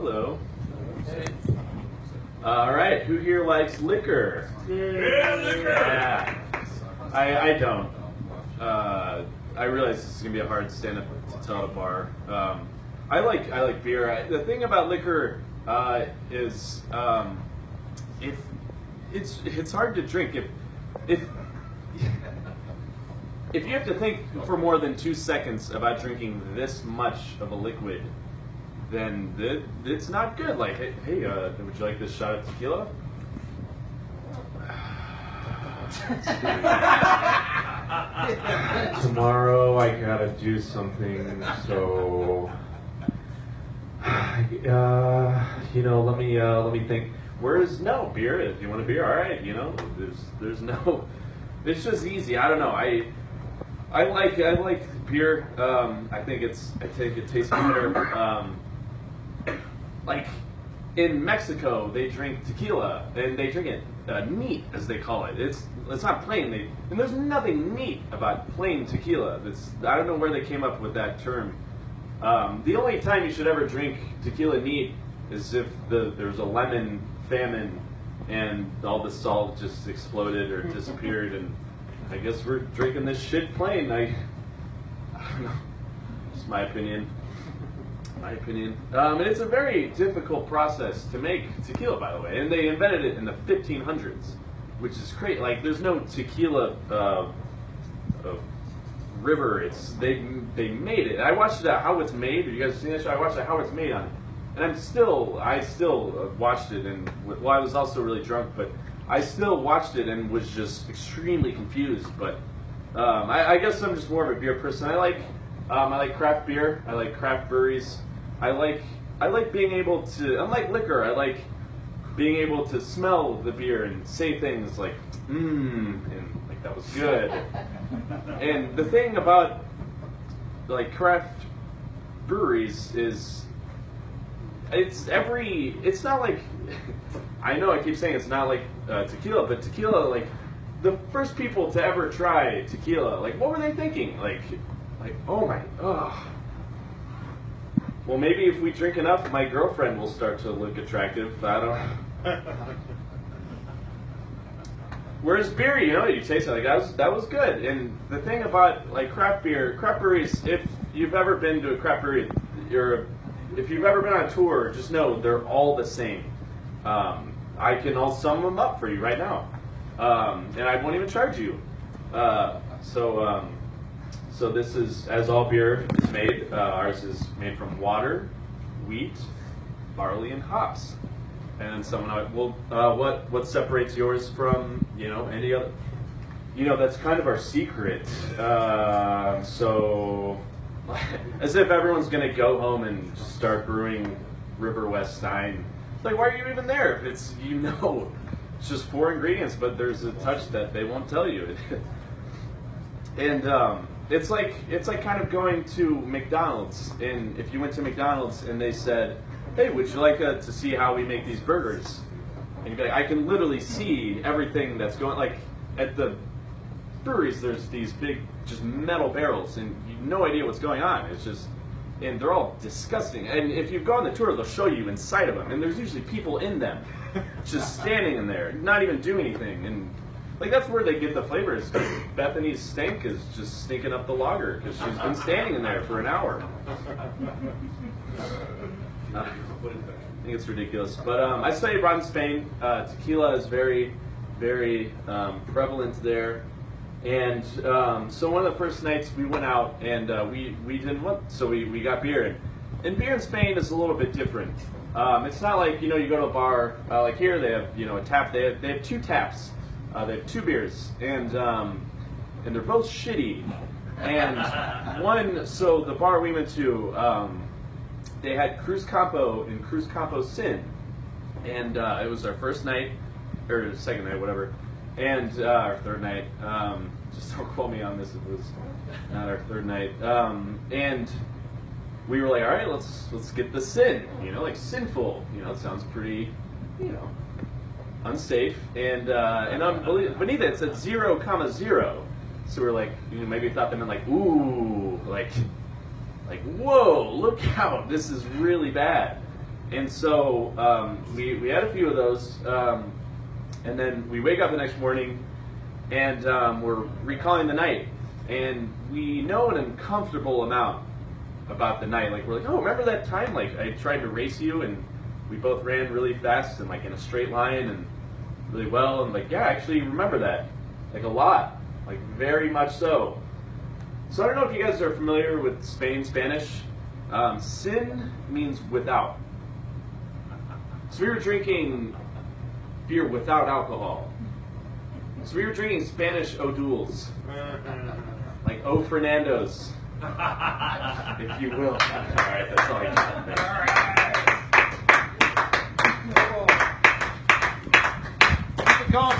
Hello. All right, who here likes liquor? Yeah, liquor! Yeah. I don't. I realize this is gonna be a hard stand-up to tell at a bar. I like beer. The thing about liquor is if it's hard to drink if if you have to think for more than 2 seconds about drinking this much of a liquid, then it's not good. Like, hey, would you like this shot of tequila? Tomorrow I gotta do something, so let me think. Where's no beer? If you want a beer, all right. There's no. It's just easy. I don't know. I like beer. I think it tastes better. Like in Mexico, they drink tequila and they drink it neat, as they call it. It's not plain. And there's nothing neat about plain tequila. I don't know where they came up with that term. The only time you should ever drink tequila neat is if there's a lemon famine and all the salt just exploded or disappeared, and I guess we're drinking this shit plain. I don't know. Just my opinion. And it's a very difficult process to make tequila, by the way. And they invented it in the 1500s, which is great. Like, there's no tequila river. They made it. I watched How It's Made. Have you guys seen that show? I watched How It's Made on it. And I still watched it, and I was also really drunk, but I still watched it and was just extremely confused. But I guess I'm just more of a beer person. I like craft beer. I like craft breweries. I like being able to, unlike liquor, I like being able to smell the beer and say things like, and like, that was good. And the thing about like craft breweries is it's not like, I know I keep saying it's not like tequila, but tequila, like the first people to ever try tequila, like what were they thinking? Like oh my, well, maybe if we drink enough, my girlfriend will start to look attractive. I don't know. Whereas beer, you taste it, like that was good. And the thing about like craft breweries, if you've ever been to a craft brewery, if you've ever been on a tour, just know they're all the same. I'll sum them up for you right now, and I won't even charge you. So this is, as all beer is made, ours is made from water, wheat, barley, and hops. And someone will, what separates yours from, any other? That's kind of our secret. So, as if everyone's going to go home and just start brewing River West Stein. It's like, why are you even there? If it's, it's just 4 ingredients, but there's a touch that they won't tell you. And, it's like kind of going to McDonald's, and if you went to McDonald's and they said, hey, would you like to see how we make these burgers? And you'd be like, I can literally see everything that's going, like at the breweries there's these big just metal barrels and you have no idea what's going on. It's just, and they're all disgusting. And if you go on the tour, they'll show you inside of them, and there's usually people in them just standing in there, not even doing anything. And like, that's where they get the flavors. Bethany's stink is just stinking up the lager because she's been standing in there for an hour. I think it's ridiculous. But I studied abroad in Spain. Tequila is very, very prevalent there. And so one of the first nights we went out and we didn't want, so we got beer. And beer in Spain is a little bit different. It's not like, you go to a bar, like here they have, a tap, they have 2 taps. They have 2 beers, and they're both shitty. And so the bar we went to, they had Cruz Campo and Cruz Campo Sin, and it was our first night, or second night, whatever, and our third night. Just don't quote me on this if it was not our third night. And we were like, all right, let's get the Sin, like sinful. It sounds pretty, unsafe, and beneath it said 0,0. So we're like, maybe thought they meant like, ooh, like whoa, look out, this is really bad. And so we had a few of those, and then we wake up the next morning, and we're recalling the night, and we know an uncomfortable amount about the night. Like we're like, oh, remember that time? Like I tried to race you, and we both ran really fast and like in a straight line and really well. And like, yeah, I actually remember that, like a lot, like very much so. So I don't know if you guys are familiar with Spanish. Sin means without. So we were drinking beer without alcohol. So we were drinking Spanish O'Douls, like O Fernandos, if you will. All right, that's all I got. All right. Keep it going.